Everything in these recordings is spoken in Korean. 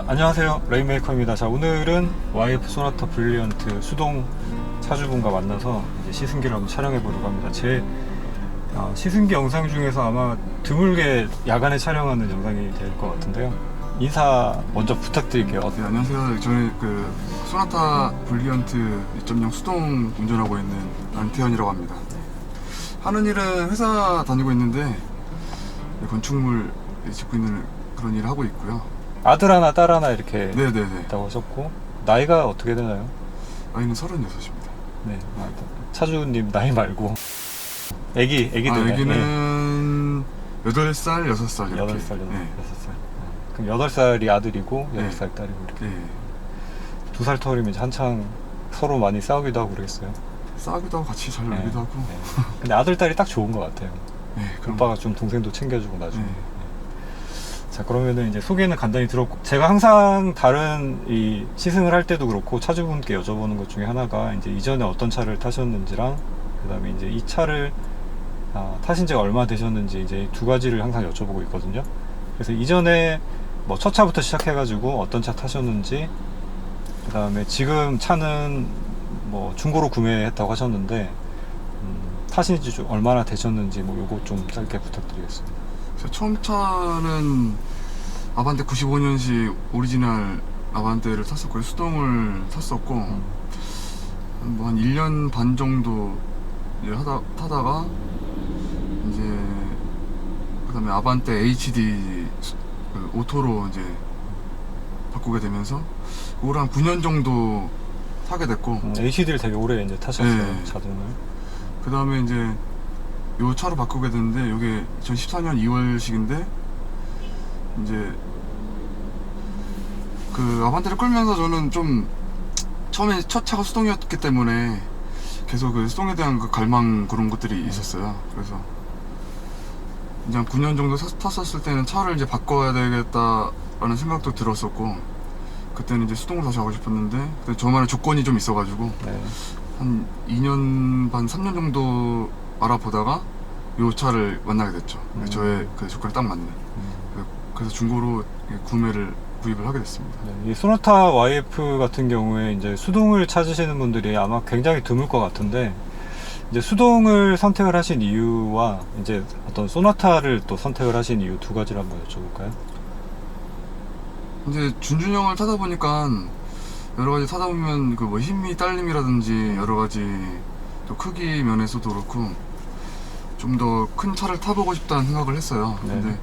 안녕하세요, 레인메이커입니다. 자, 오늘은 YF 소나타 브릴리언트 수동 차주분과 만나서 이제 시승기를 한번 촬영해 보려고 합니다. 제 시승기 영상 중에서 아마 드물게 야간에 촬영하는 영상이 될 것 같은데요. 인사 먼저 부탁드릴게요. 네, 안녕하세요. 저는 그 소나타 브릴리언트 2.0 수동 운전하고 있는 안태현이라고 합니다. 하는 일은 회사 다니고 있는데 건축물 짓고 있는 그런 일을 하고 있고요. 아들 하나, 딸 하나 이렇게 네네네. 있다고 하셨고, 나이가 어떻게 되나요? 나이는 36입니다. 네, 차주님 나이 말고 애기들. 애기는 8살, 6살 이렇게. 8살, 6살. 네. 그럼 8살이 아들이고 6살 네. 딸이고 이렇게. 네. 2살 터울이면 이제 한창 서로 많이 싸우기도 하고 그러겠어요. 싸우기도 하고 같이 잘 놀기도 하고. 네. 근데 아들 딸이 딱 좋은 것 같아요. 네, 그럼. 오빠가 좀 동생도 챙겨주고 나중에. 네. 자, 그러면은 이제 소개는 간단히 들었고, 제가 항상 다른 이 시승을 할 때도 그렇고 차주분께 여쭤보는 것 중에 하나가 이제 이전에 어떤 차를 타셨는지랑 그다음에 이제 이 차를 타신 지가 얼마 되셨는지 이제 두 가지를 항상 여쭤보고 있거든요. 그래서 이전에 뭐 첫 차부터 시작해가지고 어떤 차 타셨는지, 그다음에 지금 차는 뭐 중고로 구매했다고 하셨는데 타신 지 좀 얼마나 되셨는지 뭐 요거 좀 짧게 부탁드리겠습니다. 처음 차는 아반떼 95년식 오리지널 아반떼를 탔었고요. 수동을 탔었고 뭐 한 1년 반 정도 이제 타다가 이제 그다음에 아반떼 HD 그 오토로 이제 바꾸게 되면서 그걸 한 9년 정도 타게 됐고 HD를 되게 오래 이제 타셨어요. 네. 자동을. 그 다음에 이제 요 차로 바꾸게 됐는데 요게 2014년 2월식인데 이제 그 아반떼를 끌면서 저는 좀 처음에 첫 차가 수동이었기 때문에 계속 그 수동에 대한 그 갈망 그런 것들이 있었어요. 그래서 이제 한 9년 정도 탔었을 때는 차를 이제 바꿔야 되겠다라는 생각도 들었었고, 그때는 이제 수동으로 다시 하고 싶었는데 그때 저만의 조건이 좀 있어가지고 네. 한 2년 반 3년 정도 알아보다가 요 차를 만나게 됐죠. 저의 그 조건에 딱 맞는. 그래서 중고로 구입을 하게 됐습니다. 네, 이 소나타 YF 같은 경우에 이제 수동을 찾으시는 분들이 아마 굉장히 드물 것 같은데, 이제 수동을 선택을 하신 이유와 이제 어떤 소나타를 또 선택을 하신 이유 두 가지를 한번 여쭤볼까요? 이제 준준형을 타다 보니까 여러 가지 타다 보면 그 뭐 힘이 딸림이라든지 여러 가지 또 크기 면에서도 그렇고 좀 더 큰 차를 타보고 싶다는 생각을 했어요. 네.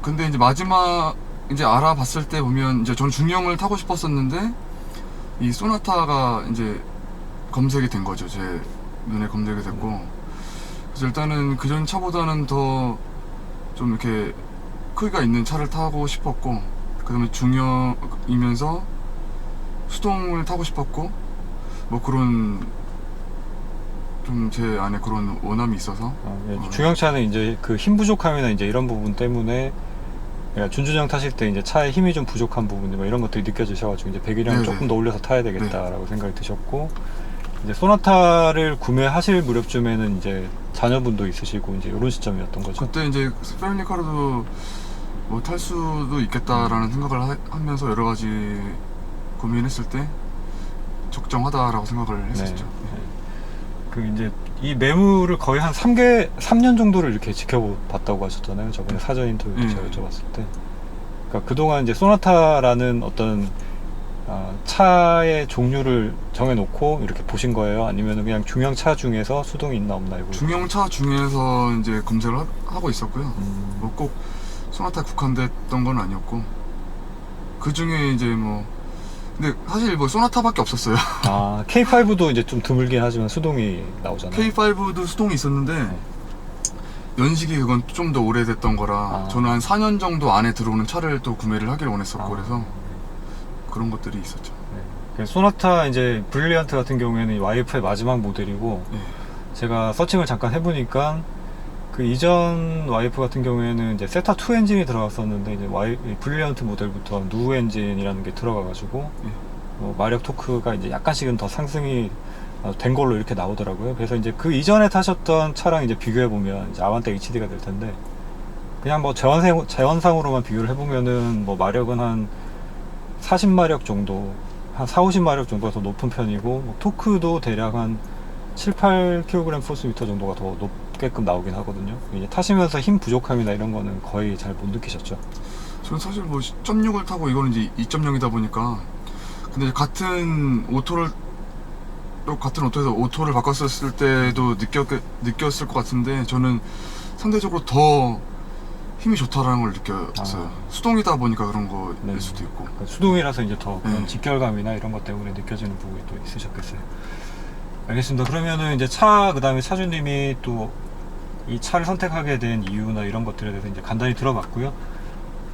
근데 이제 마지막 이제 알아봤을 때 보면 이제 전 중형을 타고 싶었었는데 이 소나타가 이제 검색이 된 거죠. 제 눈에 검색이 됐고, 그래서 일단은 그전 차보다는 더 좀 이렇게 크기가 있는 차를 타고 싶었고, 그 다음에 중형이면서 수동을 타고 싶었고, 뭐 그런 좀 제 안에 그런 원함이 있어서. 중형차는 이제 그 힘 부족함이나 이제 이런 부분 때문에, 그러니까 준준형 타실 때 이제 차에 힘이 좀 부족한 부분 뭐 이런 것들이 느껴지셔가지고 이제 배기량을 네네. 조금 더 올려서 타야 되겠다라고 생각이 드셨고, 이제 소나타를 구매하실 무렵쯤에는 이제 자녀분도 있으시고 이제 이런 시점이었던 거죠. 그때 이제 패밀리카로도 뭐 탈 수도 있겠다라는 생각을 하면서 여러 가지 고민했을 때 적정하다라고 생각을 했었죠. 네. 그 이제 이 매물을 거의 한 3년 정도를 이렇게 지켜봤다고 하셨잖아요. 저번에 사전 인터뷰 때 제가 여쭤봤을 때. 그러니까 그동안 이제 소나타라는 어떤 차의 종류를 정해놓고 이렇게 보신 거예요? 아니면 그냥 중형차 중에서 수동이 있나 없나 이거? 중형차 중에서 이제 검색을 하고 있었고요. 뭐 꼭 소나타에 국한됐던 건 아니었고, 그 중에 이제 뭐 근데 사실 뭐 소나타밖에 없었어요. K5도 이제 좀 드물긴 하지만 수동이 나오잖아요. K5도 수동이 있었는데 연식이 그건 좀 더 오래됐던 거라 저는 한 4년 정도 안에 들어오는 차를 또 구매를 하기를 원했었고, 그래서 그런 것들이 있었죠. 네. 소나타 이제 브릴리언트 같은 경우에는 YF의 마지막 모델이고, 네. 제가 서칭을 잠깐 해보니까 그 이전 YF 같은 경우에는 이제 세타2 엔진이 들어갔었는데 이제 브릴리언트 모델부터 누 엔진이라는 게 들어가가지고 뭐 마력 토크가 이제 약간씩은 더 상승이 된 걸로 이렇게 나오더라고요. 그래서 이제 그 이전에 타셨던 차랑 이제 비교해 보면 이제 아반떼 HD가 될 텐데, 그냥 뭐 제원상으로만 비교를 해보면은 뭐 마력은 한 40마력 정도, 한 4, 50마력 정도가 더 높은 편이고, 뭐 토크도 대략 한 7, 8kg 포스미터 정도가 더 높게끔 나오긴 하거든요. 이제 타시면서 힘 부족함이나 이런 거는 거의 잘 못 느끼셨죠? 저는 사실 뭐 10.6을 타고 이거는 이제 2.0이다 보니까, 근데 같은 오토에서 오토를 바꿨었을 때도 느꼈을 것 같은데, 저는 상대적으로 더 힘이 좋다라는 걸 느꼈어요. 아. 수동이다 보니까 그런 거일 네. 수도 있고. 수동이라서 이제 더 그런 네. 직결감이나 이런 것 때문에 느껴지는 부분이 또 있으셨겠어요. 알겠습니다. 그러면은 이제 그 다음에 차주님이 또 이 차를 선택하게 된 이유나 이런 것들에 대해서 이제 간단히 들어봤고요.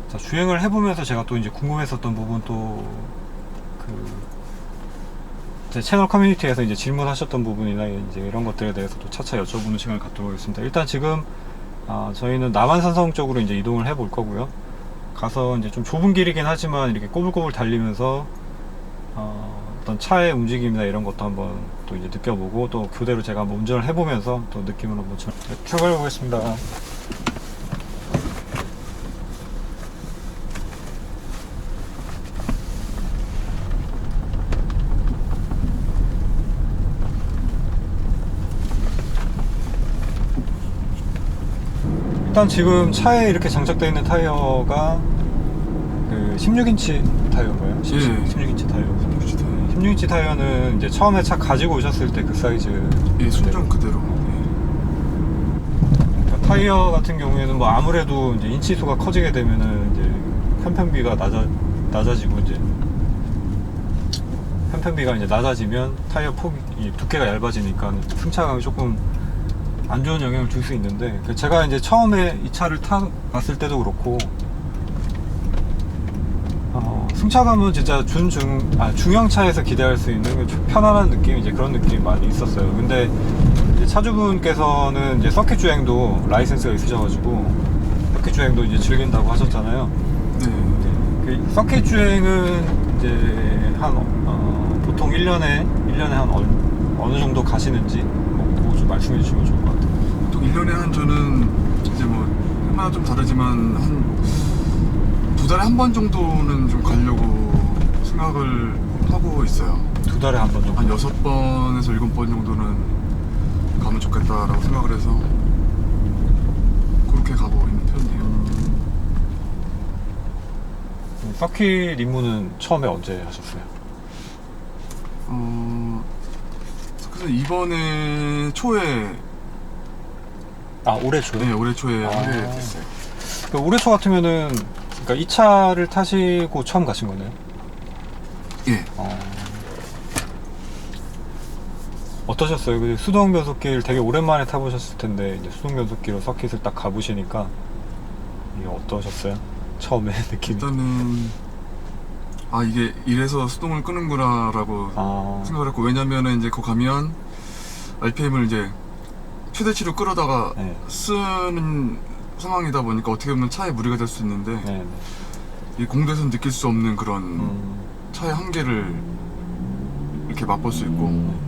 자, 주행을 해보면서 제가 또 이제 궁금했었던 부분 또 제 채널 커뮤니티에서 이제 질문하셨던 부분이나 이제 이런 것들에 대해서 또 차차 여쭤보는 시간을 갖도록 하겠습니다. 일단 지금 저희는 남한산성 쪽으로 이제 이동을 해볼 거고요. 가서 이제 좀 좁은 길이긴 하지만 이렇게 꼬불꼬불 달리면서 어떤 차의 움직임이나 이런 것도 한번 또 이제 느껴보고, 또 교대로 제가 한번 운전을 해보면서 또 느낌을 한번 출발해 보겠습니다. 일단 지금 차에 이렇게 장착되어 있는 타이어가 그 16인치 타이어인가요? 예. 16인치 타이어. 16인치 타이어는 이제 처음에 차 가지고 오셨을 때 그 사이즈. 예, 순정 그대로. 그러니까 타이어 같은 경우에는 뭐 아무래도 이제 인치 수가 커지게 되면은 이제 편편비가 낮아지고, 이제 편편비가 이제 낮아지면 타이어 폭이 두께가 얇아지니까 승차감이 조금 안 좋은 영향을 줄 수 있는데, 제가 이제 처음에 이 차를 타봤을 때도 그렇고 승차감은 진짜 중형차에서 기대할 수 있는 편안한 느낌, 이제 그런 느낌이 많이 있었어요. 근데 이제 차주분께서는 이제 서킷 주행도 라이센스가 있으셔가지고 서킷 주행도 이제 즐긴다고 하셨잖아요. 네. 그 서킷 주행은 이제 보통 1년에 한 어느 정도 가시는지 뭐 그거 좀 말씀해 주시면 좋을 것 같아요. 또 1년에 한 저는 이제 뭐 해마다 좀 다르지만 한 2달에 한 번 정도는 좀 가려고 생각을 하고 있어요. 2달에 한 번 정도? 한 6번에서 7번 정도는 가면 좋겠다라고 생각을 해서 그렇게 가고 있는 편이에요. 서킷 입문은 처음에 언제 하셨어요? 그래서 이번에 초에, 올해 초에? 네, 올해 초에 아. 하게 됐어요. 그러니까 올해 초 같으면은, 그러니까 이 차를 타시고 처음 가신 거네요? 예. 어떠셨어요? 그 수동 변속기를 되게 오랜만에 타보셨을 텐데, 이제 수동 변속기로 서킷을 딱 가보시니까 이게 어떠셨어요? 처음에 느낌이? 일단은 이게 이래서 수동을 끄는구나 라고 생각을 했고, 왜냐면은 이제 거기 가면 RPM을 이제 최대치로 끌어다가 네. 쓰는 상황이다 보니까 어떻게 보면 차에 무리가 될 수 있는데, 네. 이 공도에서는 느낄 수 없는 그런 차의 한계를 이렇게 맛볼 수 있고,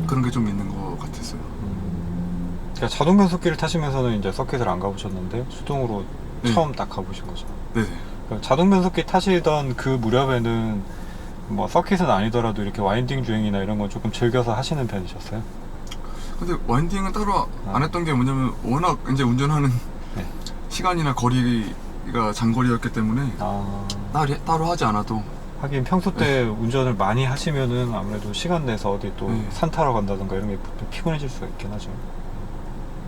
그런 게 좀 있는 것 같았어요. 그러니까 자동 변속기를 타시면서는 이제 서킷을 안 가보셨는데 수동으로 네. 처음 딱 가보신 거죠. 네네. 그러니까 자동 변속기 타시던 그 무렵에는 뭐 서킷은 아니더라도 이렇게 와인딩 주행이나 이런 건 조금 즐겨서 하시는 편이셨어요? 근데 와인딩은 따로 안 했던 게 뭐냐면, 워낙 이제 운전하는 네. 시간이나 거리가 장거리였기 때문에 따로 하지 않아도. 하긴 평소 때 운전을 많이 하시면은 아무래도 시간 내서 어디 또 산 타러 간다던가 이런 게 좀 피곤해질 수가 있긴 하죠.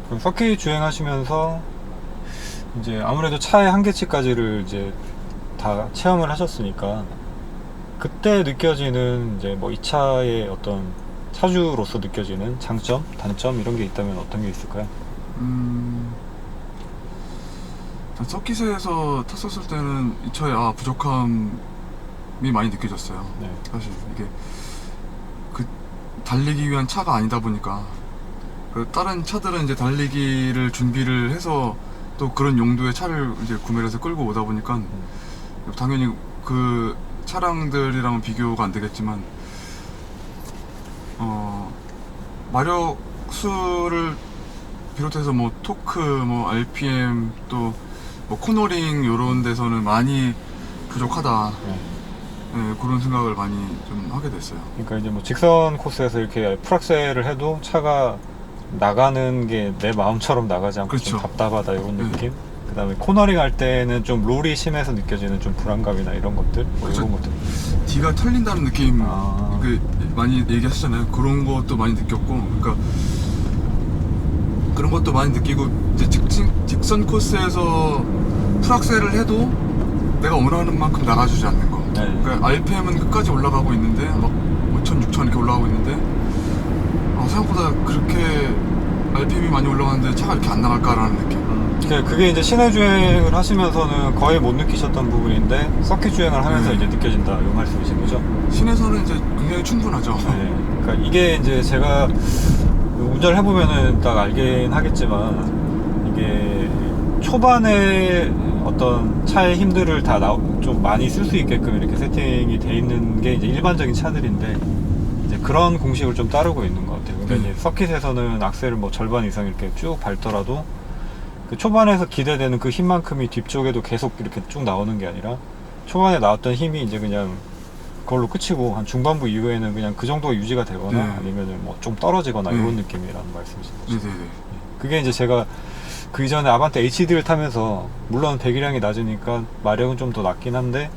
그럼 서킷 주행하시면서 이제 아무래도 차의 한계치까지를 이제 다 체험을 하셨으니까, 그때 느껴지는 이제 뭐 이 차의 어떤 차주로서 느껴지는 장점, 단점 이런 게 있다면 어떤 게 있을까요? 서킷에서 탔었을 때는 이 차의 부족함이 많이 느껴졌어요. 네. 사실 이게 달리기 위한 차가 아니다 보니까, 다른 차들은 이제 달리기를 준비를 해서 또 그런 용도의 차를 이제 구매를 해서 끌고 오다 보니까 당연히 그 차량들이랑은 비교가 안 되겠지만, 마력 수를 비롯해서 뭐 토크, 뭐 RPM, 또 뭐 코너링 이런 데서는 많이 부족하다. 네, 그런 생각을 많이 좀 하게 됐어요. 그러니까 이제 뭐 직선 코스에서 이렇게 풀악셀을 해도 차가 나가는 게 내 마음처럼 나가지 않고 좀 그렇죠. 답답하다 이런 네. 느낌. 그다음에 코너링 할 때는 좀 롤이 심해서 느껴지는 좀 불안감이나 이런 것들, 뭐 그렇죠. 이런 것들. 뒤가 털린다는 느낌 아. 그 많이 얘기하시잖아요. 그런 것도 많이 느꼈고, 그러니까 그런 것도 많이 느끼고 이제 직선 코스에서 풀악셀을 해도 내가 원하는 만큼 나가주지 않는 거. 네. 그러니까 RPM은 끝까지 올라가고 있는데 막 5,000, 6,000 이렇게 올라가고 있는데 생각보다 그렇게 RPM이 많이 올라가는데 차가 이렇게 안 나갈까라는 느낌. 그게 이제 시내 주행을 하시면서는 거의 못 느끼셨던 부분인데 서킷 주행을 하면서 네. 이제 느껴진다 이 말씀이신 거죠? 시내에서는 이제 굉장히 충분하죠. 네. 그러니까 이게 이제 제가 운전을 해보면은 딱 알긴 하겠지만 이게 초반에 어떤 차의 힘들을 다 좀 많이 쓸 수 있게끔 이렇게 세팅이 돼 있는 게 이제 일반적인 차들인데 이제 그런 공식을 좀 따르고 있는 것 같아요. 그러니까 이제 서킷에서는 악셀을 뭐 절반 이상 이렇게 쭉 밟더라도 그 초반에서 기대되는 그 힘만큼이 뒤쪽에도 계속 이렇게 쭉 나오는 게 아니라 초반에 나왔던 힘이 이제 그냥 그걸로 끝이고 한 중반부 이후에는 그냥 그 정도가 유지가 되거나 네. 아니면은 뭐 좀 떨어지거나 네. 이런 느낌이라는 말씀이신 거죠. 네네네. 그게 이제 제가 그 이전에 아반떼 HD를 타면서 물론 배기량이 낮으니까 마력은 좀 더 낮긴 한데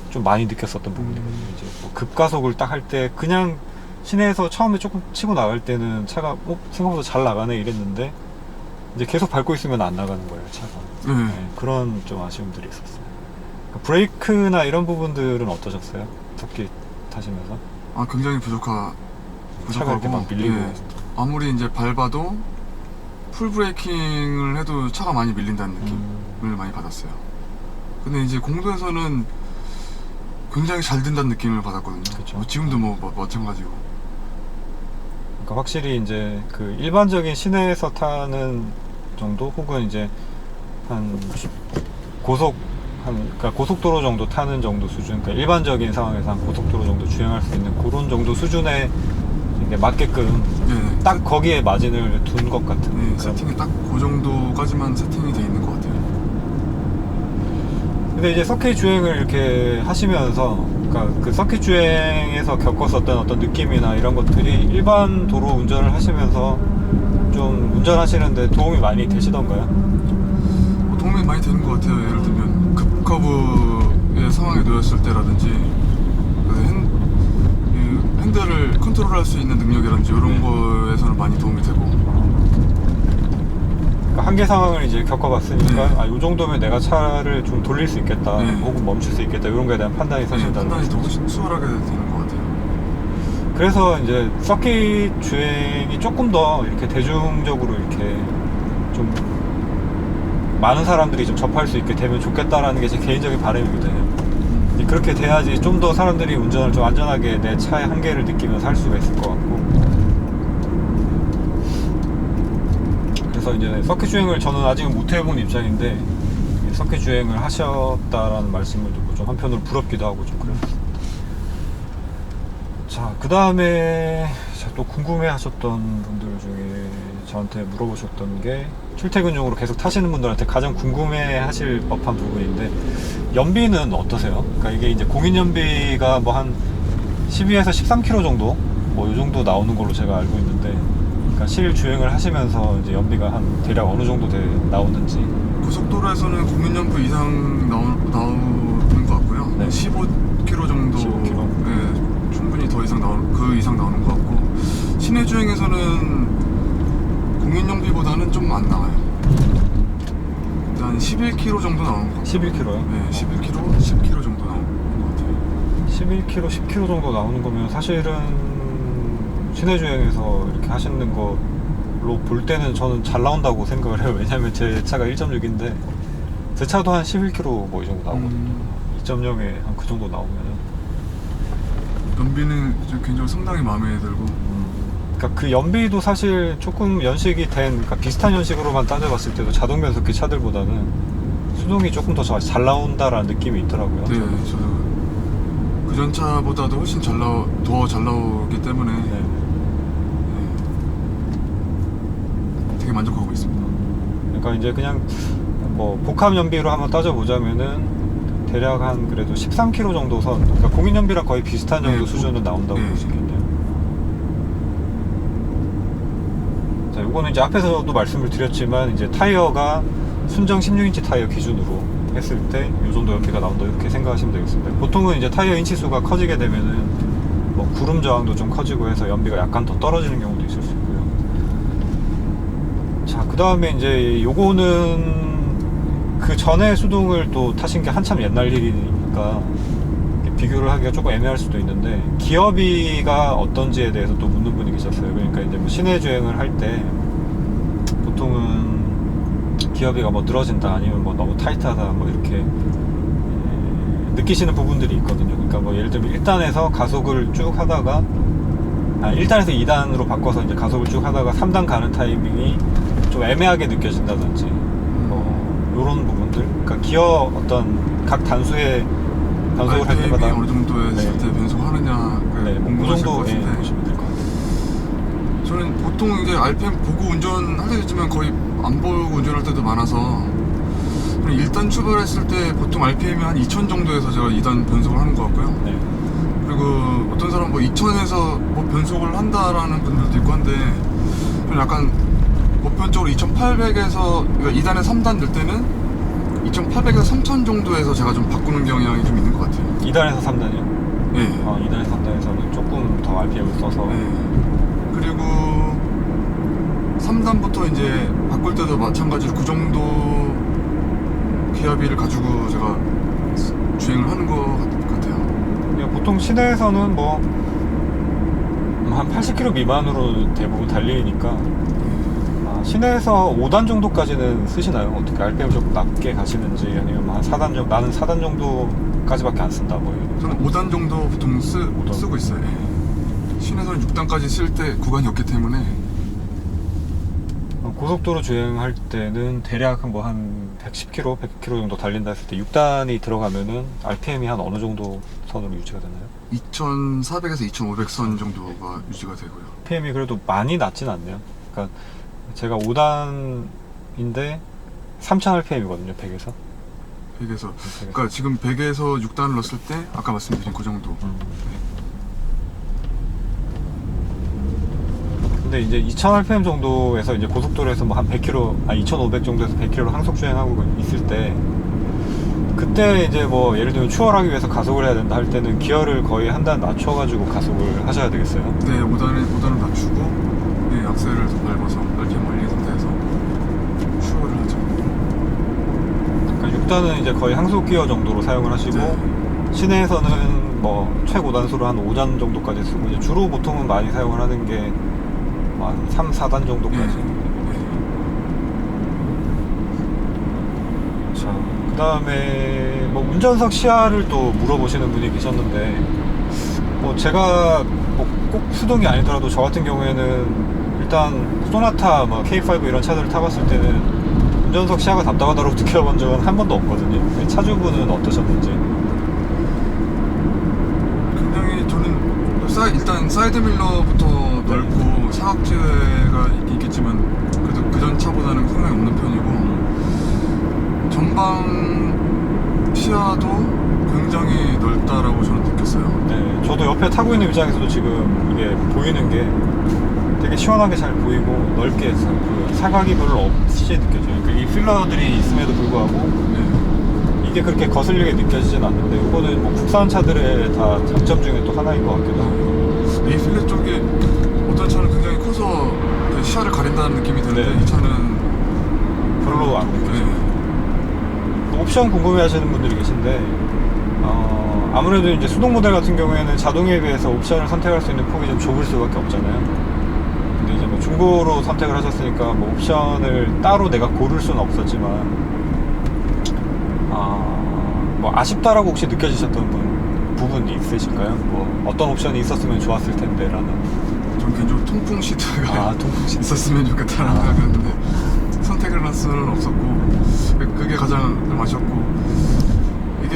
좀 많이 느꼈었던 부분이거든요. 이제 뭐 급가속을 딱 할 때 그냥 시내에서 처음에 조금 치고 나갈 때는 차가 생각보다 잘 나가네 이랬는데 이제 계속 밟고 있으면 안 나가는 거예요, 차가. 네. 네, 그런 좀 아쉬움들이 있었어요. 브레이크나 이런 부분들은 어떠셨어요? 서킷 타시면서? 굉장히 차가 이렇게 막 밀리고. 예. 아무리 이제 밟아도 풀 브레이킹을 해도 차가 많이 밀린다는 느낌을 많이 받았어요. 근데 이제 공도에서는 굉장히 잘 든다는 느낌을 받았거든요. 그쵸. 지금도 뭐 마찬가지고. 그러니까 확실히 이제 그 일반적인 시내에서 타는 정도 혹은 이제 한 그러니까 고속도로 정도 타는 정도 수준, 그러니까 일반적인 상황에서 한 고속도로 정도 주행할 수 있는 그런 정도 수준에 이게 맞게끔 네. 딱 거기에 마진을 둔 것 같은. 네, 그런 세팅이 딱 그 정도까지만 세팅이 돼 있는 것 같아요. 근데 이제 서킷 주행을 이렇게 하시면서, 그러니까 그 서킷 주행에서 겪었었던 어떤 느낌이나 이런 것들이 일반 도로 운전을 하시면서 좀 운전하시는데 도움이 많이 되시던가요? 도움이 많이 되는 것 같아요. 예를 들면 급커브의 상황에 놓였을 때라든지 그 핸들을 컨트롤할 수 있는 능력이라든지 이런 거에서는 많이 도움이 되고. 그러니까 한계 상황을 이제 겪어봤으니까 네. 이 정도면 내가 차를 좀 돌릴 수 있겠다, 네. 혹은 멈출 수 있겠다 이런 거에 대한 판단이 사실 다른 판단이 더 거죠. 수월하게 되는 것 같아요. 그래서 이제 서킷 주행이 조금 더 이렇게 대중적으로 이렇게 좀 많은 사람들이 좀 접할 수 있게 되면 좋겠다라는 게 제 개인적인 바람이기도 해요. 그렇게 돼야지 좀 더 사람들이 운전을 좀 안전하게 내 차의 한계를 느끼면서 할 수가 있을 것 같고. 그래서 이제 서킷 주행을 저는 아직은 못 해본 입장인데 서킷 주행을 하셨다라는 말씀을 듣고 좀 한편으로 부럽기도 하고 좀 그랬습니다. 자, 그 다음에 또 궁금해 하셨던 분들 중에 저한테 물어보셨던 게 출퇴근용으로 계속 타시는 분들한테 가장 궁금해 하실 법한 부분인데 연비는 어떠세요? 그러니까 이게 이제 공인연비가 뭐 한 12에서 13km 정도 뭐 이 정도 나오는 걸로 제가 알고 있는데, 그러니까 실 주행을 하시면서 이제 연비가 한 대략 어느 정도 나오는지. 고속도로에서는 공인연비 이상 나오는 것 같고요. 네. 15km 정도 15km. 네, 충분히 그 이상 나오는 것 같고, 시내 주행에서는 공인연비보다는 좀 안 나와요. 한 11km 정도 나오는 것 같아요. 11km요? 네, 11km, 10km 정도 나오는 것 같아요. 11km, 10km 정도 나오는 거면 사실은 시내 주행에서 이렇게 하시는 걸로 볼 때는 저는 잘 나온다고 생각을 해요. 왜냐면 제 차가 1.6인데 제 차도 한 11km 뭐 이 정도 나오거든요. 2.0에 한 그 정도 나오면은. 연비는 개인적으로 상당히 마음에 들고. 그러니까 그 연비도 사실 조금 연식이 된, 그러니까 비슷한 연식으로만 따져봤을 때도 자동 변속기 차들보다는 수동이 조금 더 잘 나온다라는 느낌이 있더라고요. 네, 저도 그전 차보다도 훨씬 더 잘 나오기 때문에 네. 되게 만족하고 있습니다. 그러니까 이제 그냥 뭐 복합 연비로 한번 따져보자면은 대략 한 그래도 13km 정도 선, 그러니까 공인 연비랑 거의 비슷한 정도 네, 수준은 나온다고 네. 볼 수 있겠네요. 자, 요거는 이제 앞에서도 말씀을 드렸지만 이제 타이어가 순정 16인치 타이어 기준으로 했을 때 요 정도 연비가 나온다 이렇게 생각하시면 되겠습니다. 보통은 이제 타이어 인치 수가 커지게 되면은 뭐 구름 저항도 좀 커지고 해서 연비가 약간 더 떨어지는 경우도 있을 수 있고요. 자, 그 다음에 이제 요거는 그 전에 수동을 또 타신 게 한참 옛날 일이니까 비교를 하기가 조금 애매할 수도 있는데, 기어비가 어떤지에 대해서 또 묻는 분이 계셨어요. 그러니까 이제 뭐 시내 주행을 할 때 보통은 기어비가 뭐 늘어진다, 아니면 뭐 너무 타이트하다, 뭐 이렇게 느끼시는 부분들이 있거든요. 그러니까 뭐 예를 들면 1단에서 가속을 쭉 하다가 1단에서 2단으로 바꿔서 이제 가속을 쭉 하다가 3단 가는 타이밍이 좀 애매하게 느껴진다든지 뭐 요런 부분들, 그러니까 기어 어떤 각 단수의 변속을 할 RPM이 때마다 어느 정도 했을 네. 때 변속하느냐 네, 뭐 그 궁금하실 것 정도 같은데, 보시면 될 것 같아요. 저는 보통 이제 RPM 보고 운전할 때도 있지만 거의 안 보고 운전할 때도 많아서, 1단 출발했을 때 보통 RPM이 한 2000 정도에서 제가 2단 변속을 하는 것 같고요. 네. 그리고 어떤 사람은 뭐 2000에서 뭐 변속을 한다라는 분들도 있고 한데, 저는 약간 보편적으로 2800에서, 그러니까 2단에 3단 될 때는 2800에서 3000 정도에서 제가 좀 바꾸는 경향이 좀 있는 것 같아요. 2단에서 3단이요? 예. 2단에서 3단에서는 조금 더 RPM을 써서 네. 그리고 3단부터 이제 바꿀 때도 마찬가지로 그 정도 기어비를 가지고 제가 주행을 하는 것 같아요. 그냥 보통 시내에서는 뭐 한 80km 미만으로 대부분 달리니까 시내에서 5단 정도까지는 쓰시나요? 어떻게 RPM 조금 낮게 가시는지, 아니면 한 4단 정도, 나는 4단 정도까지밖에 안 쓴다 뭐 이런. 저는 5단 정도 보통 쓰고 있어요. 시내에서는 6단까지 쓸 때 구간이 없기 때문에. 고속도로 주행할 때는 대략 뭐 한 110km, 100km 정도 달린다 했을 때 6단이 들어가면은 RPM이 한 어느 정도 선으로 유지가 되나요? 2400에서 2500선 정도가 유지가 되고요. RPM이 그래도 많이 낮진 않네요. 그러니까 제가 5단인데 3000rpm이거든요, 100에서. 100에서. 그러니까 지금 100에서 6단을 넣었을 때 아까 말씀드린 그 정도. 근데 이제 2000rpm 정도에서 이제 고속도로에서 뭐 한 100km, 2500 정도에서 100km 항속 주행하고 있을 때, 그때 이제 뭐 예를 들면 추월하기 위해서 가속을 해야 된다 할 때는 기어를 거의 한 단 낮춰가지고 가속을 하셔야 되겠어요? 네, 5단을 낮추고, 네, 악셀을 더 밟아서 RPM 올리는 상태에서 추월을 하죠. 그러니까 6단은 이제 거의 항속 기어 정도로 사용을 하시고, 네. 시내에서는 뭐 최고단수로 한 5단 정도까지 쓰고, 이제 주로 보통은 많이 사용을 하는 게 한 3, 4단 정도까지. 자, 그 다음에 뭐 운전석 시야를 또 물어보시는 분이 계셨는데, 뭐 제가 뭐 꼭 수동이 아니더라도 저 같은 경우에는 일단 소나타, 뭐 K5 이런 차들을 타봤을 때는 운전석 시야가 답답하다고 느껴본 적은 한 번도 없거든요. 차주분은 어떠셨는지? 굉장히 저는 일단 사이드밀러부터 넓고 사각지대가 있겠지만 그래도 그전 차보다는 상당히 없는 편이고, 전방 시야도 굉장히 넓다라고 저는 느꼈어요. 네, 저도 옆에 타고 있는 입장에서도 지금 이게 보이는 게 되게 시원하게 잘 보이고 넓게 그 사각이 별로 없이 느껴져요. 그러니까 이 필러들이 있음에도 불구하고 네. 이게 그렇게 거슬리게 느껴지진 않는데, 이거는 뭐 국산 차들의 다 장점 중에 또 하나인 것 같기도 하고. 이 필렛 쪽이 어떤 차는 굉장히 커서 시야를 가린다는 느낌이 드는데, 네. 이 차는 별로 안 느껴져요. 네. 옵션 궁금해 하시는 분들이 계신데, 아무래도 이제 수동 모델 같은 경우에는 자동에 비해서 옵션을 선택할 수 있는 폭이 좀 좁을 수밖에 없잖아요. 근데 이제 뭐 중고로 선택을 하셨으니까 뭐 옵션을 따로 내가 고를 수는 없었지만, 뭐 아쉽다라고 혹시 느껴지셨던 부분이 있으실까요? 뭐 어떤 옵션이 있었으면 좋았을 텐데 라는. 전 개인적으로 통풍 시트가 통풍 시트. 있었으면 좋겠다는 생각이었는데 선택을 할 수는 없었고, 그게 가장 좀 아쉬웠고, 이게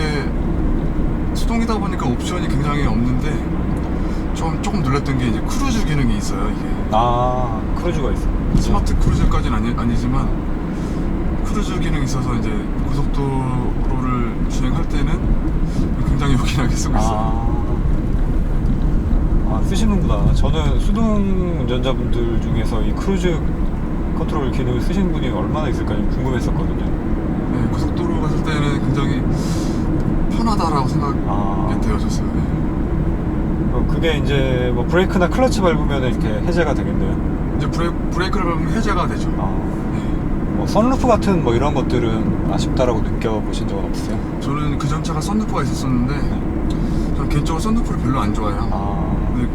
수동이다 보니까 옵션이 굉장히 없는데 조금 놀랐던 게 이제 크루즈 기능이 있어요. 이게 크루즈가 있어요. 스마트 크루즈까지는 아니지만 크루즈 기능이 있어서 이제 고속도로를 주행할 때는 굉장히 요긴하게 쓰고 있어요. 쓰시는구나. 저는 수동 운전자분들 중에서 이 크루즈 컨트롤 기능을 쓰시는 분이 얼마나 있을까 궁금했었거든요. 네, 고속도로 갔을 때는 굉장히 편하다라고 생각이 되어졌어요. 네. 그게 이제 뭐 브레이크나 클러치 밟으면 이렇게 해제가 되겠네요. 이제 브레이크를 밟으면 해제가 되죠. 네. 뭐 선루프 같은 뭐 이런 것들은 아쉽다라고 느껴보신 적은 없으세요? 저는 그 전 차가 선루프가 있었었는데 저는 개인적으로 선루프를 별로 안 좋아해요. 근데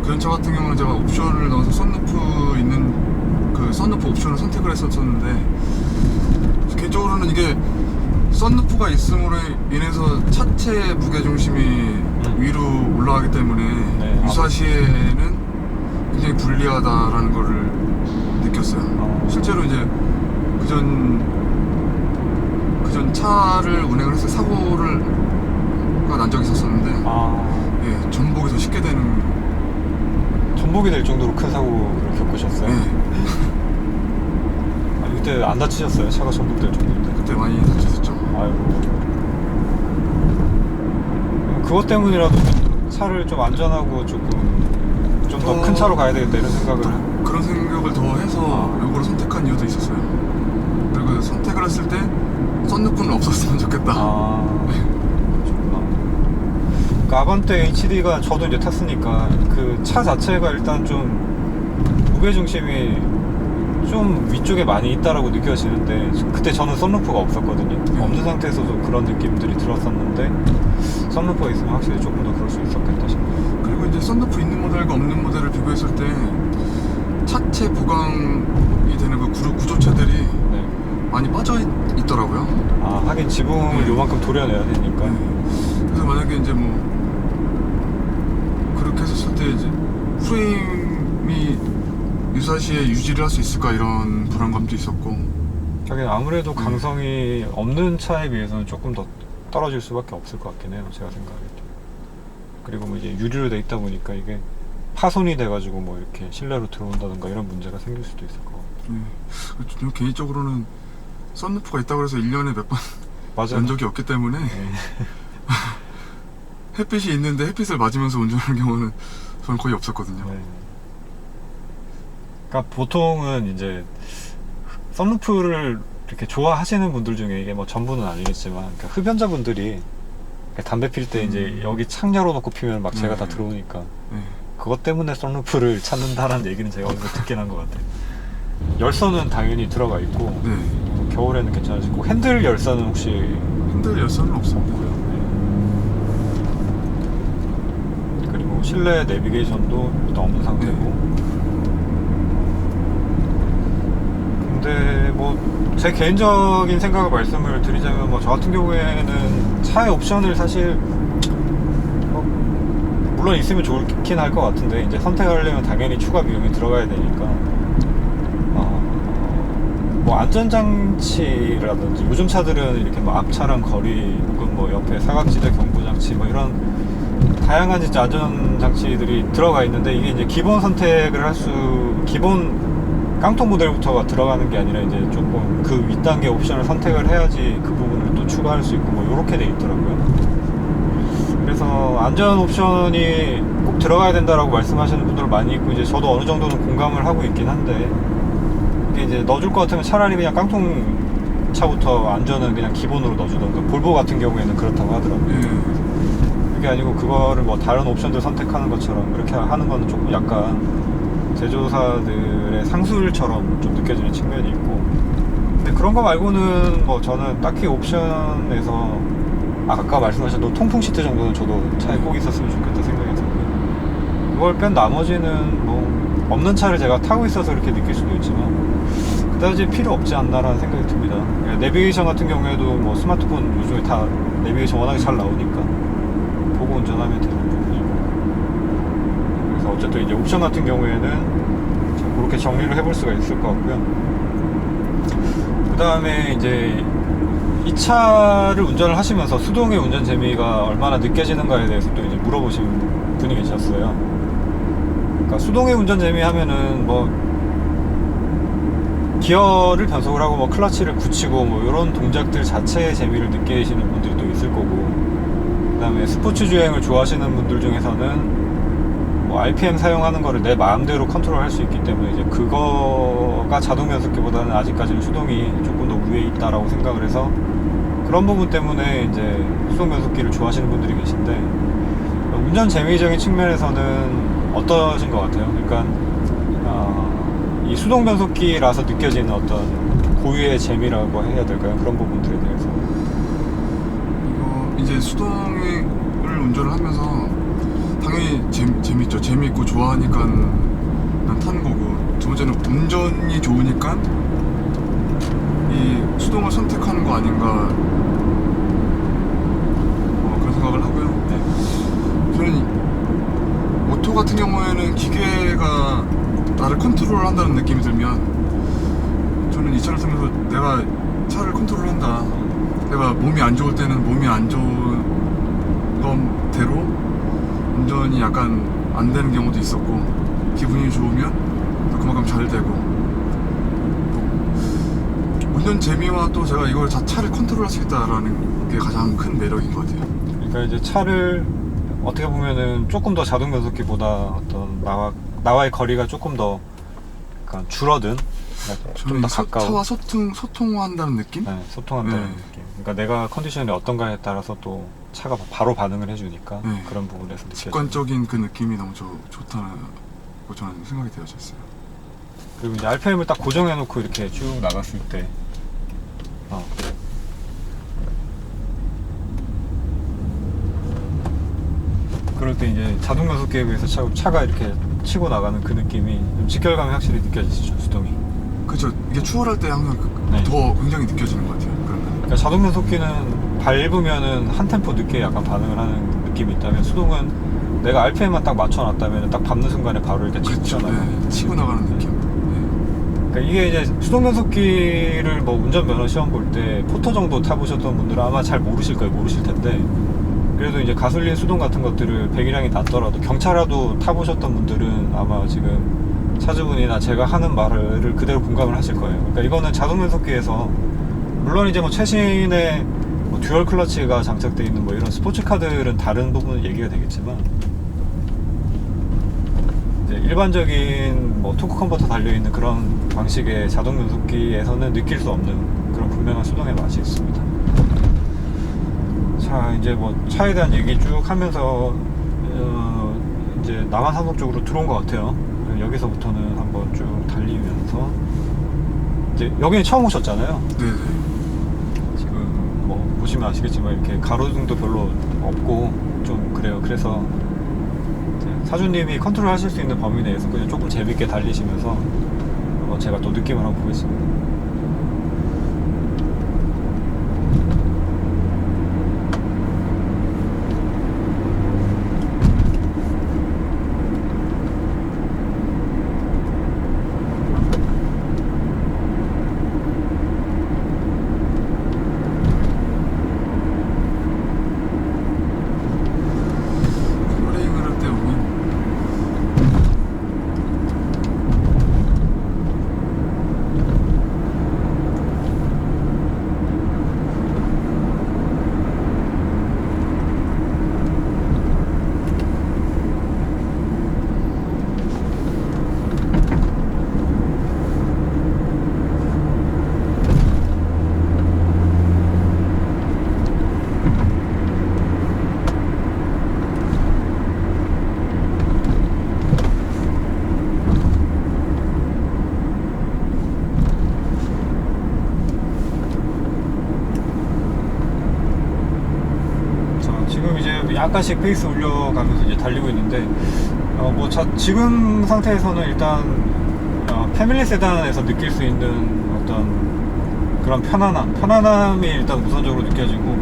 그 전 차 같은 경우는 제가 옵션을 넣어서 선루프 있는 그 선루프 옵션을 선택을 했었는데 개인적으로는 이게 선루프가 있음으로 인해서 차체 무게중심이 위로 올라가기 때문에 유사시에는 굉장히 불리하다라는 거를 느꼈어요. 실제로 이제 그전 차를 운행을 해서 사고가 난 적이 있었었는데 예, 전복이 더 쉽게 되는 전복이 될 정도로 큰 사고를 겪으셨어요? 네. 그때 안 다치셨어요? 차가 전복될 정도인데? 그때 많이 다쳤었죠. 아이고. 그것 때문이라도 차를 좀 안전하고 조금 좀 더 큰 차로 가야 되겠다 이런 생각을 그런 생각을 더 해서 요거를 선택한 이유도 있었어요. 그리고 선택을 했을 때 썬루프는 없었으면 좋겠다. 그렇구나. 그 아반떼 HD가 저도 이제 탔으니까 그 차 자체가 일단 좀 무게중심이 좀 위쪽에 많이 있다라고 느껴지는데 그때 저는 썬루프가 없었거든요. 없는 상태에서도 그런 느낌들이 들었었는데 썬루프가 있으면 확실히 조금 더 그럴 수 있었겠다 싶네요. 그리고 이제 썬루프 있는 모델과 없는 모델을 비교했을 때 차체 보강이 되는 그 구조체들이 많이 빠져 있더라고요. 하긴 지붕을 요만큼 도려내야 되니까. 그래서 만약에 이제 뭐 그렇게 했었을 때 이제 프레임이 유사시에 유지를 할 수 있을까 이런 불안감도 있었고. 하긴 아무래도 강성이 없는 차에 비해서는 조금 더 떨어질 수밖에 없을 것 같긴 해요. 제가 생각해도. 그리고 뭐 이제 유리로 돼 있다 보니까 이게 파손이 돼가지고 뭐 이렇게 실내로 들어온다든가 이런 문제가 생길 수도 있을 것 같아요. 저는 개인적으로는 썬루프가 있다고 해서 1년에 몇 번 연 적이 없기 때문에 햇빛이 있는데 햇빛을 맞으면서 운전하는 경우는 저는 거의 없었거든요. 그러니까 보통은 이제 썬루프를 이렇게 좋아하시는 분들 중에 이게 뭐 전부는 아니겠지만 그러니까 흡연자분들이 담배 필 때 이제 여기 창 열어놓고 피면 막 제가 다 들어오니까 그것 때문에 썬루프를 찾는다라는 얘기는 제가 어디서 듣긴 한 것 같아요. 열선은 당연히 들어가 있고 겨울에는 괜찮아지고 핸들 열선은 혹시 핸들 열선은 없고요. 그리고 실내 내비게이션도 일단 없는 상태고. 근데 뭐 제 개인적인 생각을 말씀을 드리자면 뭐 저 같은 경우에는 차의 옵션을 사실 물론 있으면 좋긴 할 것 같은데 이제 선택하려면 당연히 추가 비용이 들어가야 되니까 뭐 안전장치라든지 요즘 차들은 이렇게 뭐 앞차랑 거리 혹은 뭐 옆에 사각지대 경고장치 뭐 이런 다양한 진짜 안전장치들이 들어가 있는데 이게 이제 기본 선택을 기본 깡통 모델부터가 들어가는 게 아니라 이제 조금 그 윗단계 옵션을 선택을 해야지 그 부분을 또 추가할 수 있고 뭐 요렇게 돼 있더라고요. 그래서 안전 옵션이 꼭 들어가야 된다라고 말씀하시는 분들 많이 있고 이제 저도 어느 정도는 공감을 하고 있긴 한데 이게 이제 넣어줄 것 같으면 차라리 그냥 깡통 차부터 안전은 그냥 기본으로 넣어주던가 볼보 같은 경우에는 그렇다고 하더라고요. 그게 아니고 그거를 뭐 다른 옵션들 선택하는 것처럼 그렇게 하는 거는 조금 약간 제조사들의 상술처럼 좀 느껴지는 측면이 있고 근데 그런 거 말고는 뭐 저는 딱히 옵션에서 아까 말씀하신 통풍 시트 정도는 저도 차에 꼭 있었으면 좋겠다 생각이 들고요. 그걸 뺀 나머지는 뭐 없는 차를 제가 타고 있어서 이렇게 느낄 수도 있지만 그다지 필요 없지 않나라는 생각이 듭니다. 내비게이션 같은 경우에도 뭐 스마트폰 요즘에 다 내비게이션 워낙에 잘 나오니까 보고 운전하면 되는 부분이고 그래서 어쨌든 이제 옵션 같은 경우에는 그렇게 정리를 해볼 수가 있을 것 같고요. 그 다음에 이제 이 차를 운전을 하시면서 수동의 운전 재미가 얼마나 느껴지는가에 대해서 또 이제 물어보신 분이 계셨어요. 그러니까 수동의 운전 재미 하면은 뭐 기어를 변속을 하고 뭐 클러치를 굳히고 뭐 이런 동작들 자체의 재미를 느끼시는 분들도 있을 거고, 그다음에 스포츠 주행을 좋아하시는 분들 중에서는 뭐 RPM 사용하는 거를 내 마음대로 컨트롤할 수 있기 때문에 이제 그거가 자동 변속기보다는 아직까지는 수동이 조금 더 우위에 있다라고 생각을 해서 그런 부분 때문에 이제 수동 변속기를 좋아하시는 분들이 계신데, 운전 재미적인 측면에서는 어떠신 것 같아요? 그러니까 이 수동 변속기라서 느껴지는 어떤 고유의 재미라고 해야 될까요? 그런 부분들에 대해서. 이제 수동을 운전을 하면서 당연히 재밌죠. 재밌고 좋아하니까 난 타는 거고, 두 번째는 운전이 좋으니까 이 수동을 선택하는 거 아닌가, 그런 생각을 하고요. 네. 저는 오토 같은 경우에는 기계가 나를 컨트롤 한다는 느낌이 들면, 저는 이 차를 타면서 내가 차를 컨트롤한다, 내가 몸이 안 좋을 때는 몸이 안 좋은 것대로 운전이 약간 안 되는 경우도 있었고, 기분이 좋으면 또 그만큼 잘 되고, 또 운전 재미와 또 제가 이걸 차를 컨트롤할 수 있다라는 게 가장 큰 매력인 것 같아요. 그러니까 이제 차를 어떻게 보면은 조금 더 자동 변속기보다 어떤 나와의 거리가 조금 더 약간 줄어든, 좀 더 가까운, 차와 소통한다는 느낌? 네, 소통한다는 네. 느낌. 그러니까 내가 컨디션이 어떤가에 따라서 또 차가 바로 반응을 해주니까 네. 그런 부분에서 느껴져요. 직관적인 그 느낌이 너무 좋다고 저는 생각이 되어졌어요. 그리고 이제 RPM을 딱 고정해놓고 이렇게 쭉 나갔을 때, 그럴 때 이제 자동 변속기에 비해서 차가 이렇게 치고 나가는 그 느낌이 좀 직결감이 확실히 느껴지죠, 수동이. 그렇죠. 이게 추월할 때 항상 네. 더 굉장히 느껴지는 것 같아요. 그러면. 그러니까 자동 변속기는 밟으면은 한 템포 늦게 약간 반응을 하는 느낌이 있다면, 수동은 내가 RPM만 딱 맞춰놨다면 딱 밟는 순간에 바로 이렇게 치고 그렇죠. 나가는 네. 치고 나가는 느낌. 그러니까 이게 이제 수동 변속기를 뭐 운전 면허 시험 볼 때 포터 정도 타보셨던 분들은 아마 잘 모르실 텐데, 그래도 이제 가솔린 수동 같은 것들을 배기량이 낮더라도 경차라도 타보셨던 분들은 아마 지금 차주분이나 제가 하는 말을 그대로 공감을 하실 거예요. 그러니까 이거는 자동 변속기에서, 물론 이제 뭐 최신의 뭐 듀얼 클러치가 장착되어 있는 뭐 이런 스포츠카들은 다른 부분은 얘기가 되겠지만, 이제 일반적인 뭐 토크 컨버터 달려있는 그런 방식의 자동 변속기에서는 느낄 수 없는 그런 분명한 수동의 맛이 있습니다. 자, 이제 뭐 차에 대한 얘기 쭉 하면서 이제 남한산속 쪽으로 들어온 것 같아요. 여기서부터는 한번 쭉 달리면서, 이제 여기는 처음 오셨잖아요. 네네. 지금 뭐 보시면 아시겠지만 이렇게 가로등도 별로 없고 좀 그래요. 그래서 이제 사주님이 컨트롤 하실 수 있는 범위 내에서 그냥 조금 재밌게 달리시면서 한번 제가 또 느낌을 한번 보겠습니다. 플레잉을 할 때 보면 지금 이제 약간씩 페이스 올려가면서 이제 달리고 있는데, 지금 상태에서는 일단 패밀리 세단에서 느낄 수 있는 어떤 그런 편안함이 일단 우선적으로 느껴지고,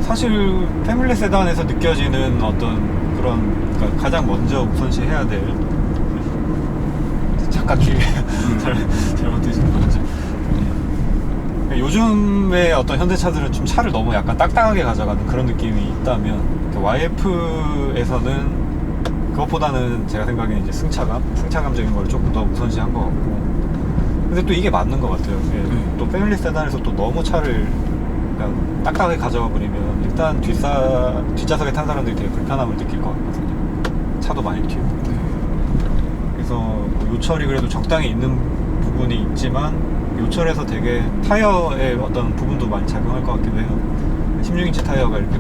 사실 패밀리 세단에서 느껴지는 어떤 그런, 그러니까 가장 먼저 우선시 해야 될, 잠깐 길 잘못 드신 건지. 요즘의 어떤 현대차들은 좀 차를 너무 약간 딱딱하게 가져가는 그런 느낌이 있다면, YF에서는 그것보다는 제가 생각에는 이제 승차감적인 걸 조금 더 우선시한 것 같고, 근데 또 이게 맞는 것 같아요. 예, 또 패밀리 세단에서 또 너무 차를 그냥 딱딱하게 가져가 버리면 일단 뒷좌석에 탄 사람들이 되게 불편함을 느낄 것 같거든요. 차도 많이 튀고. 그래서 뭐 요철이 그래도 적당히 있는 부분이 있지만 요철에서 되게 타이어의 어떤 부분도 많이 작용할 것 같기도 해요. 16인치 타이어가 이렇게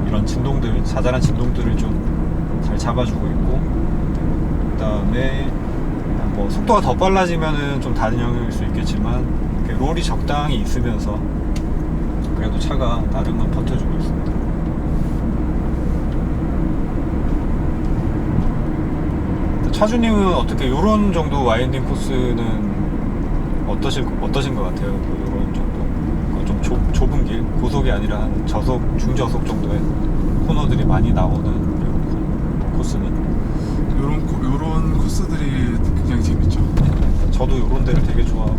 이런 진동들, 자잘한 진동들을 좀 잘 잡아주고 있고, 그 다음에 뭐 속도가 더 빨라지면은 좀 다른 영역일 수 있겠지만 이렇게 롤이 적당히 있으면서 그래도 차가 나름은 버텨주고 있습니다. 차주님은 어떻게 요런 정도 와인딩 코스는 어떠신 것 같아요? 요런 정도 좀 좁은 길, 고속이 아니라 한 저속, 중저속 정도의 코너들이 많이 나오는 이런 코스는 요런 코스들이 굉장히 재밌죠. 저도 요런 데를 되게 좋아하고.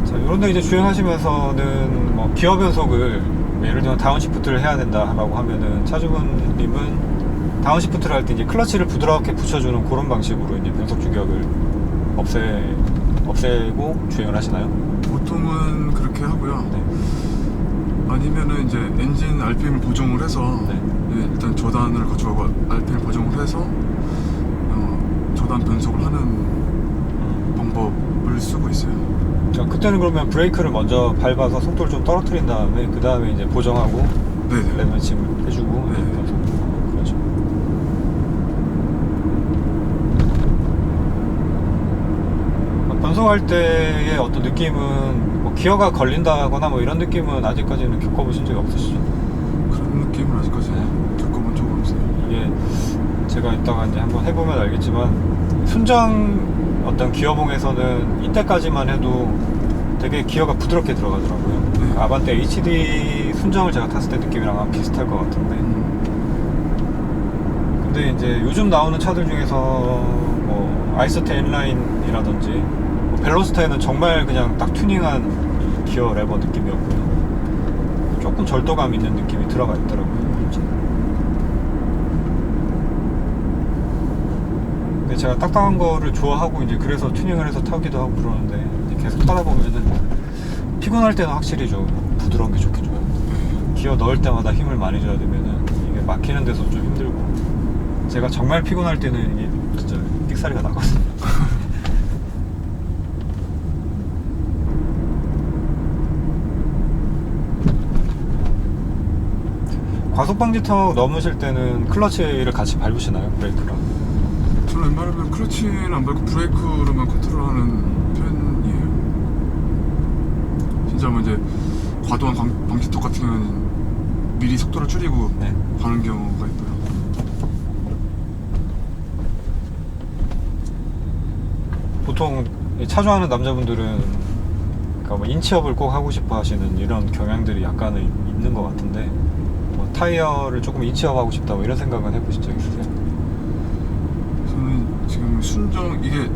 자, 요런 데 이제 주행하시면서는 뭐 기어 변속을 예를 들면 다운시프트를 해야 된다라고 하면은 차주분님은 다운시프트를 할 때 이제 클러치를 부드럽게 붙여주는 그런 방식으로 이제 변속 주격을 없애고 주행을 하시나요? 보통은 그렇게 하고요. 네. 아니면은 이제 엔진 RPM을 보정을 해서 네. 예, 일단 저단을 거쳐가고 RPM을 보정을 해서 저단 변속을 하는 방법을 쓰고 있어요. 자, 그때는 그러면 브레이크를 먼저 밟아서 속도를 좀 떨어뜨린 다음에 그 다음에 이제 보정하고 네네. 랩 매칭을 해주고 네. 변속 그렇죠. 변속할 때의 어떤 느낌은 뭐 기어가 걸린다거나 뭐 이런 느낌은 아직까지는 겪어보신 적이 없으시죠? 그런 느낌을 아직까지 겪어본 적은 없어요. 이게 제가 이따가 이제 한번 해보면 알겠지만 순정 어떤 기어봉에서는 이때까지만 해도 되게 기어가 부드럽게 들어가더라고요. 네. 아반떼 HD 순정을 제가 탔을 때 느낌이랑 아마 비슷할 것 같은데, 근데 이제 요즘 나오는 차들 중에서 뭐 아이스테 N라인이라든지 뭐 벨로스타에는 정말 그냥 딱 튜닝한 기어 레버 느낌이었고요. 조금 절도감 있는 느낌이 들어가 있더라고요. 근데 제가 딱딱한 거를 좋아하고 이제 그래서 튜닝을 해서 타기도 하고 그러는데 이제 계속 타다 보면은 피곤할 때는 확실히 좀 부드러운 게 좋긴 좋아요. 기어 넣을 때마다 힘을 많이 줘야 되면은 이게 막히는 데서 좀 힘들고, 제가 정말 피곤할 때는 이게 진짜 삑사리가 나거든요. 과속 방지턱 넘으실 때는 클러치를 같이 밟으시나요? 브레이크랑? 저는 웬만하면 클러치는 안 밟고 브레이크로만 컨트롤하는 편이에요. 진짜 뭐 이제 과도한 방지턱 같은 경우는 미리 속도를 줄이고 네. 가는 경우가 있고요. 보통 차주하는 남자분들은 그러니까 뭐 인치업을 꼭 하고 싶어 하시는 이런 경향들이 약간은 있는 것 같은데, 뭐 타이어를 조금 인치업 하고 싶다 뭐 이런 생각은 해보신 적 있으세요? 저는 지금 순정 이게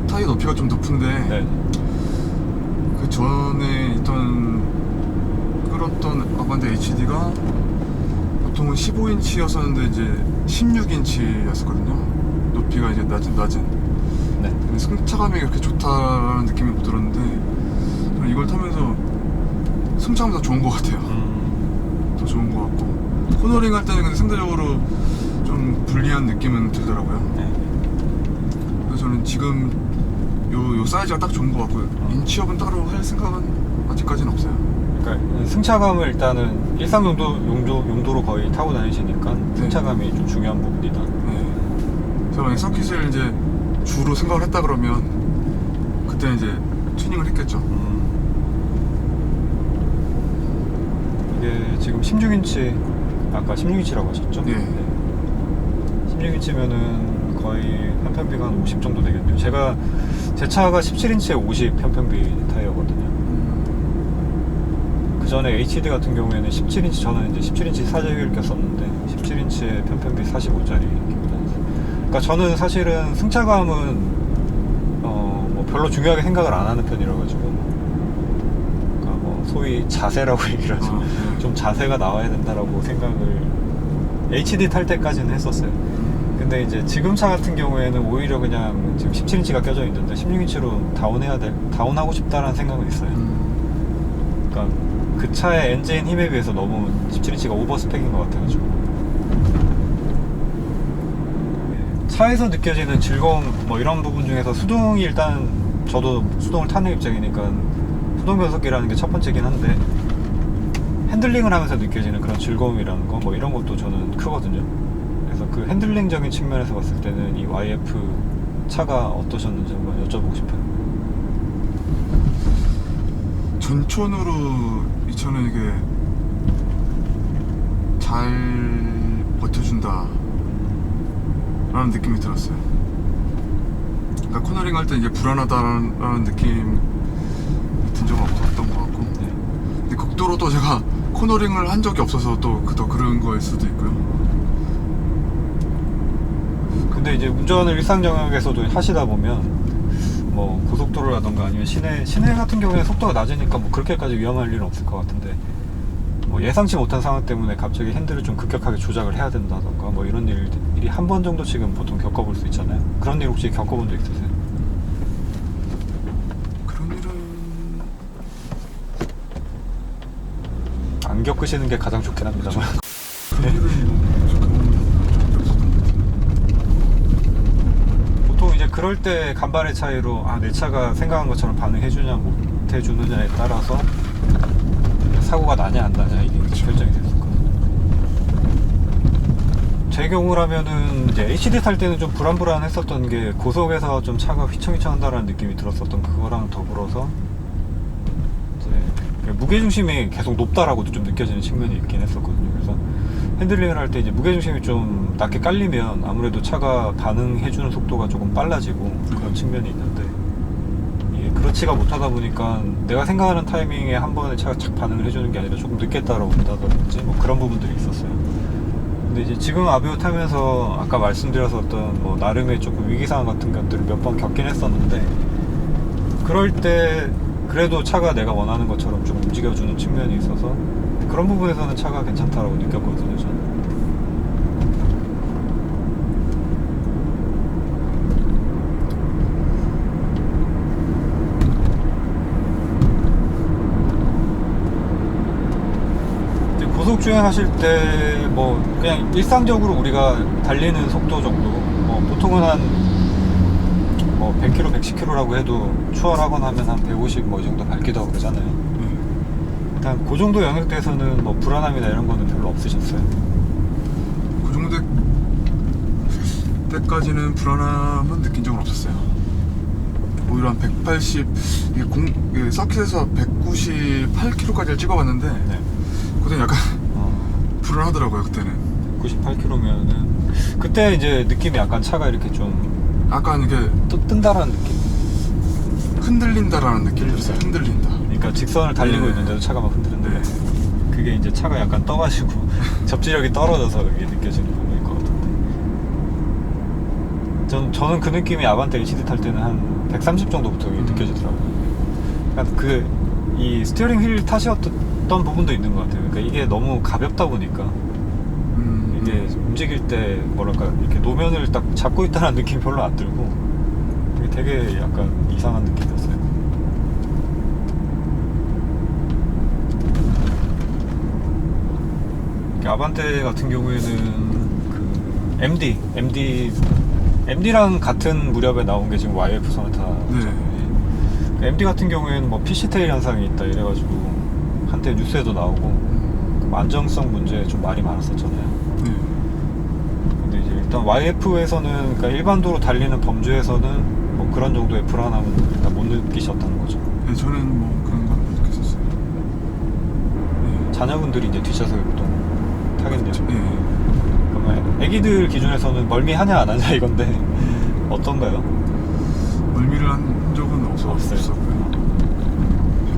타이어 높이가 좀 높은데 네. 그 전에 있던 끌었던 아반떼 HD가 보통은 15인치였었는데 이제 16인치였었거든요. 높이가 이제 낮은. 네. 승차감이 그렇게 좋다라는 느낌이 못 들었는데 저는 이걸 타면서 승차감이 더 좋은 것 같아요. 더 좋은 것 같고 코너링 할 때는 근데 상대적으로 좀 불리한 느낌은 들더라고요. 네. 그래서 저는 지금 요 사이즈가 딱 좋은 것 같고요. 인치업은 따로 할 생각은 아직까지는 없어요. 그러니까 승차감을 일단은 일상 용도로 거의 타고 다니시니까 승차감이 좀 중요한 부분이다. 네. 그래서 만약 서킷을 이제 주로 생각을 했다 그러면 그때 이제 튜닝을 했겠죠. 이게 지금 16인치, 아까 16인치라고 하셨죠? 네. 16인치면은 거의 편편비가 한 50 정도 되겠네요. 제 차가 17인치에 50 편편비 타이어거든요. 그 전에 HD 같은 경우에는 17인치, 저는 이제 17인치 사제기를 꼈었는데 17인치에 편편비 45짜리 끼고 다녔어요. 그러니까 저는 사실은 승차감은 뭐 별로 중요하게 생각을 안 하는 편이라 가지고, 그러니까 뭐 소위 자세라고 얘기를 하죠. 좀 자세가 나와야 된다라고 생각을 HD 탈 때까지는 했었어요. 근데 이제 지금 차 같은 경우에는 오히려 그냥 지금 17인치가 껴져 있는데 16인치로 다운하고 싶다라는 생각은 있어요. 그러니까 그 차의 엔진 힘에 비해서 너무 17인치가 오버 스펙인 것 같아가지고. 차에서 느껴지는 즐거움 뭐 이런 부분 중에서 수동이 일단 저도 수동을 타는 입장이니까 수동 변속기라는 게 첫 번째긴 한데 핸들링을 하면서 느껴지는 그런 즐거움이라는 거 뭐 이런 것도 저는 크거든요. 그래서 그 핸들링적인 측면에서 봤을 때는 이 YF 차가 어떠셨는지 한번 여쭤보고 싶어요. 전천후로 이 차는 이게 잘 버텨준다 라는 느낌이 들었어요. 그러니까 코너링 할 때 이게 불안하다라는 느낌이 든 적은 없었던 것 같고, 네. 근데 극도로 제가 코너링을 한 적이 없어서 또 더 그런 거일 수도 있고요. 근데 이제 운전을 일상 영역에서도 하시다 보면 뭐 고속도로라던가 아니면 시내 같은 경우에 속도가 낮으니까 뭐 그렇게까지 위험할 일은 없을 것 같은데 뭐 예상치 못한 상황 때문에 갑자기 핸들을 좀 급격하게 조작을 해야 된다던가 뭐 이런 일이 한 번 정도 지금 보통 겪어볼 수 있잖아요. 그런 일 혹시 겪어본 적 있으세요? 그런 일은 안 겪으시는 게 가장 좋긴 합니다만. 그런 일은 저 경험이 없었던 것 같아요. 보통 이제 그럴 때 간발의 차이로 내 차가 생각한 것처럼 반응해주냐 못 해주느냐에 따라서 사고가 나냐 안 나냐 이게 결정이 됐었거든요. 제 경우라면은 이제 HD 탈 때는 좀 불안불안했었던 게 고속에서 좀 차가 휘청휘청한다라는 느낌이 들었었던 그거랑 더불어서 이제 무게중심이 계속 높다라고도 좀 느껴지는 측면이 있긴 했었거든요. 그래서 핸들링을 할 때 이제 무게중심이 좀 낮게 깔리면 아무래도 차가 반응해주는 속도가 조금 빨라지고 그런 측면이 있는데 이게 그렇지가 못하다 보니까 내가 생각하는 타이밍에 한 번에 차가 착 반응을 해주는 게 아니라 조금 늦게 따라온다든지 뭐 그런 부분들이 있었어요. 근데 이제 지금 아비오 타면서 아까 말씀드렸었던 뭐 나름의 조금 위기상황 같은 것들을 몇 번 겪긴 했었는데 그럴 때 그래도 차가 내가 원하는 것처럼 좀 움직여주는 측면이 있어서 그런 부분에서는 차가 괜찮다라고 느꼈거든요, 저는. 이제 고속 주행하실 때 뭐 그냥 일상적으로 우리가 달리는 속도 정도 뭐 보통은 한 뭐 100km, 110km라고 해도 추월하거나 하면 한 150 뭐 이 정도 밟기도 하고 그러잖아요. 일단 그 정도 영역대에서는 뭐 불안함이나 이런 거는 별로 없으셨어요? 그 정도 때까지는 불안함은 느낀 적은 없었어요. 오히려 한 180, 이게 서킷에서 198km까지를 찍어봤는데 네. 그때는 약간 불안하더라고요. 그때는 98km면은 그때 이제 느낌이 약간 차가 이렇게 좀 약간 이게 또 뜬다라는 느낌. 흔들린다라는 느낌이 들었어요. 흔들린다. 그러니까 직선을 달리고 네. 있는데도 차가 막 흔들린다. 네. 그게 이제 차가 약간 떠가지고 접지력이 떨어져서 그게 느껴지는 부분일 것 같은데. 저는 그 느낌이 아반떼 HD 탈 때는 한 130 정도부터 느껴지더라고요. 그러니까 이 스티어링 휠 탓이었던 부분도 있는 것 같아요. 그러니까 이게 너무 가볍다 보니까 이게 움직일 때 뭐랄까 이렇게 노면을 딱 잡고 있다는 느낌이 별로 안 들고 되게 약간 이상한 느낌이었어요. 아반떼 같은 경우에는 그 MD랑 같은 무렵에 나온 게 지금 YF 소나타잖아요. 네. MD 같은 경우에는 뭐 PC 테일 현상이 있다 이래가지고 한때 뉴스에도 나오고 안정성 문제에 좀 말이 많았었잖아요. 근데 이제 일단 YF에서는 그러니까 일반도로 달리는 범주에서는 뭐 그런 정도의 불안함은 일단 못 느끼셨다는 거죠. 네, 저는 뭐 그런 건 못 느꼈었어요. 네. 자녀분들이 이제 뒷좌석에 보통 타겠네요. 네. 그러면 애기들 기준에서는 멀미하냐 안 하냐 이건데 어떤가요? 멀미를 한 적은 없었고요.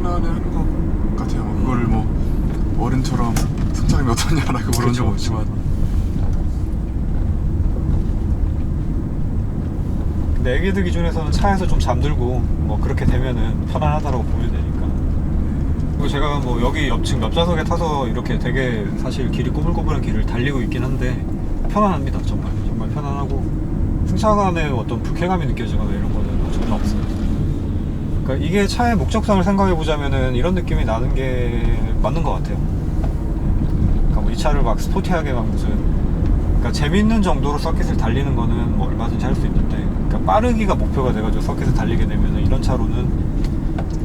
편안해하는 것 같아요. 그거를 뭐 어른처럼 승차감이 어떠냐라고 그런 적 없지만. 근데 애기들 기준에서는 차에서 좀 잠들고 뭐 그렇게 되면은 편안하다고 보면 되니까. 그리고 제가 뭐 여기 지금 옆좌석에 타서 이렇게 되게 사실 길이 꼬불꼬불한 길을 달리고 있긴 한데 편안합니다. 정말 편안하고 승차감에 어떤 불쾌감이 느껴지거나 이런 거는 전혀 없어요. 그러니까 이게 차의 목적성을 생각해 보자면은 이런 느낌이 나는 게 맞는 것 같아요. 그러니까 뭐 이 차를 막 스포티하게 막 무슨 그러니까 재밌는 정도로 서킷을 달리는 거는 뭐 얼마든지 할 수 있는데, 그러니까 빠르기가 목표가 돼가지고 서킷을 달리게 되면은 이런 차로는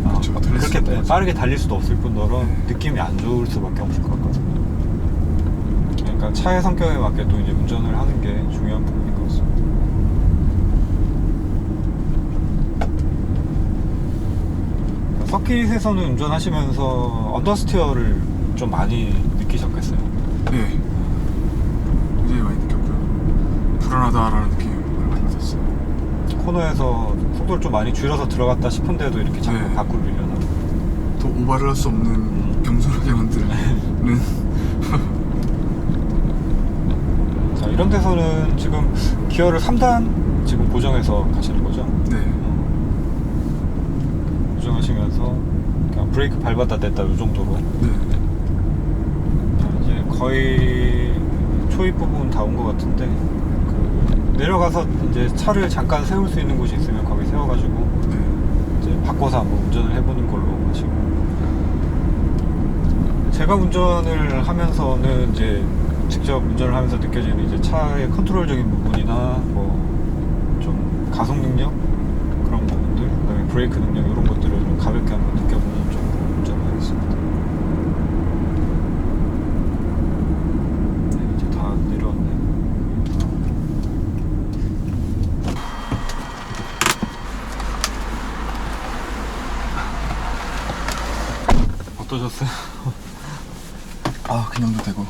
그렇죠. 달릴 수 그렇게 없는 거죠. 빠르게 달릴 수도 없을 뿐더러 느낌이 안 좋을 수밖에 없을 것 같거든요. 그러니까 차의 성격에 맞게 또 이제 운전을 하는 게 중요한 부분인 것 같습니다. 그러니까 서킷에서는 운전하시면서 언더스티어를 좀 많이 느끼셨겠어요. 네. 굉장히 많이 느꼈고요. 불안하다라는 느낌을 많이 받았어요. 코너에서 속도를 좀 많이 줄여서 들어갔다 싶은데도 이렇게 자꾸 네. 밖으로 밀려나고. 더 오버를 할 수 없는 겸손하게 만드는. 자, 이런 데서는 지금 기어를 3단 지금 고정해서 가시는 거죠? 네. 고정하시면서 그냥 브레이크 밟았다 뗐다 이 정도로. 네. 자, 이제 거의 초입 부분 다 온 것 같은데 그 내려가서 이제 차를 잠깐 세울 수 있는 곳이 있으면 거기 세워가지고 네. 이제 바꿔서 한번 운전을 해보는 걸로 하시고, 제가 운전을 하면서는 이제 직접 운전을 하면서 느껴지는 이제 차의 컨트롤적인 부분이나 뭐 좀 가속 능력 그런 부분들, 그다음에 브레이크 능력 이런 것들을 좀 가볍게 한번 느껴보는 쪽으로 운전을 하겠습니다. 네, 이제 다 내려왔네요. 어떠셨어요? 아, 그냥도 되고.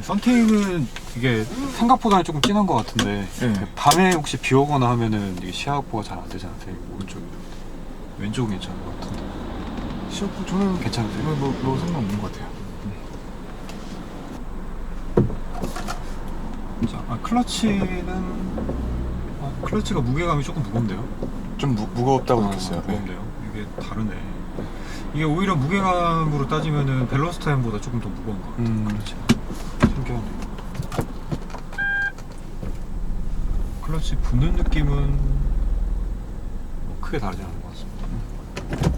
썬팅은 이게 생각보다는 조금 진한 것 같은데 네. 밤에 혹시 비 오거나 하면은 이게 시야 확보가 잘 안 되지 않으세요? 오른쪽이 왼쪽은 괜찮은 것 같은데. 시어프 저는 괜찮으세요? 뭐 상관없는 것 같아요. 자, 클러치가 무게감이 조금 무겁네요. 좀 무겁다고 느꼈어요. 무겁네요. 이게 다르네. 이게 오히려 무게감으로 따지면은 밸런스 타임보다 조금 더 무거운 것 같아요. 클러치. 신기하네. 클러치 부는 느낌은 뭐 크게 다르지 않은 것 같습니다.